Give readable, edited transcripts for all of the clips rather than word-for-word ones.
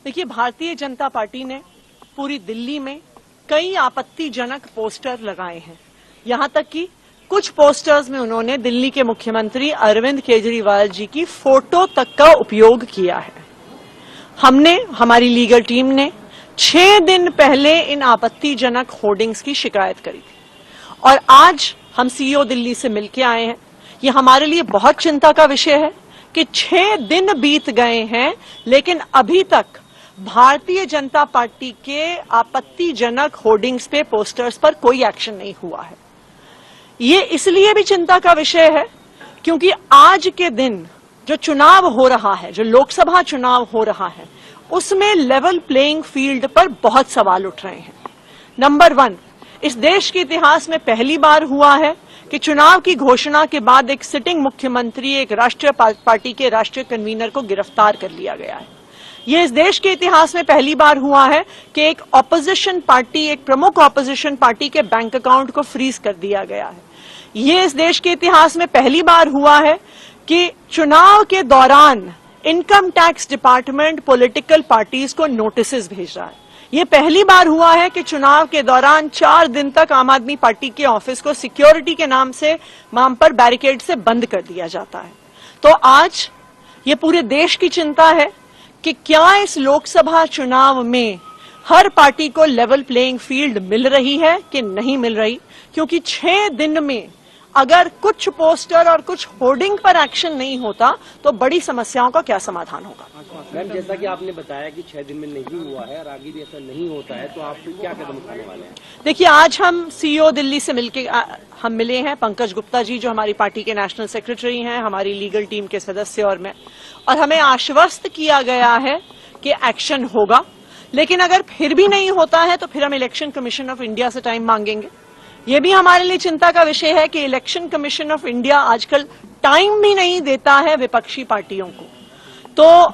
देखिए, भारतीय जनता पार्टी ने पूरी दिल्ली में कई आपत्तिजनक पोस्टर लगाए हैं। यहां तक कि कुछ पोस्टर्स में उन्होंने दिल्ली के मुख्यमंत्री अरविंद केजरीवाल जी की फोटो तक का उपयोग किया है। हमारी लीगल टीम ने 6 दिन पहले इन आपत्तिजनक होर्डिंग्स की शिकायत करी थी और आज हम सीईओ दिल्ली से मिलकर आए हैं। ये हमारे लिए बहुत चिंता का विषय है कि 6 दिन बीत गए हैं, लेकिन अभी तक भारतीय जनता पार्टी के आपत्तिजनक होर्डिंग्स पे, पोस्टर्स पर कोई एक्शन नहीं हुआ है। ये इसलिए भी चिंता का विषय है क्योंकि आज के दिन जो चुनाव हो रहा है, जो लोकसभा चुनाव हो रहा है, उसमें लेवल प्लेइंग फील्ड पर बहुत सवाल उठ रहे हैं। नंबर 1, इस देश के इतिहास में पहली बार हुआ है कि चुनाव की घोषणा के बाद एक सिटिंग मुख्यमंत्री, एक राष्ट्रीय पार्टी के राष्ट्रीय कन्वीनर को गिरफ्तार कर लिया गया है। यह इस देश के इतिहास में पहली बार हुआ है कि एक ऑपोजिशन पार्टी, एक प्रमुख ऑपोजिशन पार्टी के बैंक अकाउंट को फ्रीज कर दिया गया है। यह इस देश के इतिहास में पहली बार हुआ है कि चुनाव के दौरान income tax department political parties को नोटिस भेज रहा है। यह पहली बार हुआ है कि चुनाव के दौरान 4 दिन तक आम आदमी पार्टी के ऑफिस को सिक्योरिटी के नाम पर बैरिकेड से बंद कर दिया जाता है। तो आज ये पूरे देश की चिंता है कि क्या इस लोकसभा चुनाव में हर पार्टी को लेवल प्लेइंग फील्ड मिल रही है कि नहीं मिल रही, क्योंकि 6 दिन में अगर कुछ पोस्टर और कुछ होर्डिंग पर एक्शन नहीं होता तो बड़ी समस्याओं का क्या समाधान होगा। मैम, जैसा कि आपने बताया कि 6 दिन में नहीं हुआ है और आगे भी ऐसा नहीं होता है, तो आप क्या कदम उठाने वाले हैं? देखिए, आज हम सीईओ दिल्ली से हम मिले हैं, पंकज गुप्ता जी जो हमारी पार्टी के नेशनल सेक्रेटरी हैं, हमारी लीगल टीम के सदस्य और मैं, और हमें आश्वस्त किया गया है कि एक्शन होगा। लेकिन अगर फिर भी नहीं होता है तो फिर हम इलेक्शन कमीशन ऑफ इंडिया से टाइम मांगेंगे। ये भी हमारे लिए चिंता का विषय है कि इलेक्शन कमीशन ऑफ इंडिया आजकल टाइम भी नहीं देता है विपक्षी पार्टियों को। तो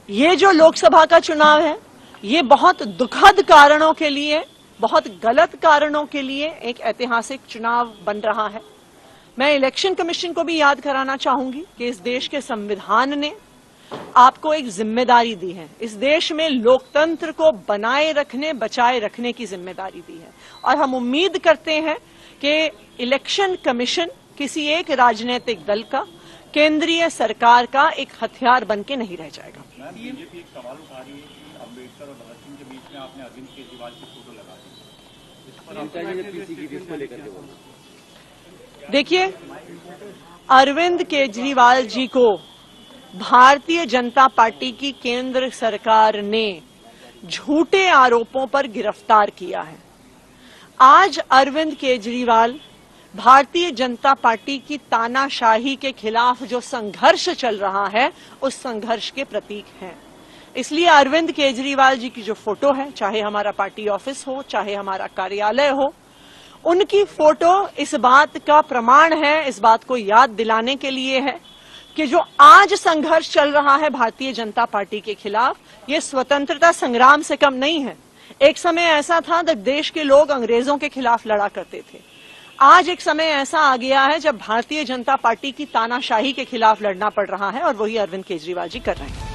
ये जो लोकसभा का चुनाव है, ये बहुत दुखद कारणों के लिए, बहुत गलत कारणों के लिए एक ऐतिहासिक चुनाव बन रहा है। मैं इलेक्शन कमीशन को भी याद कराना चाहूंगी कि इस देश के संविधान ने आपको एक जिम्मेदारी दी है। इस देश में लोकतंत्र को बनाए रखने, बचाए रखने की जिम्मेदारी दी है और हम उम्मीद करते हैं कि इलेक्शन कमीशन किसी एक राजनीतिक दल का, केंद्रीय सरकार का एक हथियार बन के नहीं रह जाएगा। बीजेपी एक सवाल उठा रही है कि अम्बेडकर और भगत सिंह के बीच में आपने अरविंद केजरीवाल की फोटो लगा दी। देखिए, अरविंद केजरीवाल जी को भारतीय जनता पार्टी की केंद्र सरकार ने झूठे आरोपों पर गिरफ्तार किया है। आज अरविंद केजरीवाल भारतीय जनता पार्टी की तानाशाही के खिलाफ जो संघर्ष चल रहा है, उस संघर्ष के प्रतीक हैं। इसलिए अरविंद केजरीवाल जी की जो फोटो है, चाहे हमारा पार्टी ऑफिस हो, चाहे हमारा कार्यालय हो, उनकी फोटो इस बात का प्रमाण है, इस बात को याद दिलाने के लिए है कि जो आज संघर्ष चल रहा है भारतीय जनता पार्टी के खिलाफ, ये स्वतंत्रता संग्राम से कम नहीं है। एक समय ऐसा था जब देश के लोग अंग्रेजों के खिलाफ लड़ा करते थे। आज एक समय ऐसा आ गया है जब भारतीय जनता पार्टी की तानाशाही के खिलाफ लड़ना पड़ रहा है और वही अरविंद केजरीवाल जी कर रहे हैं।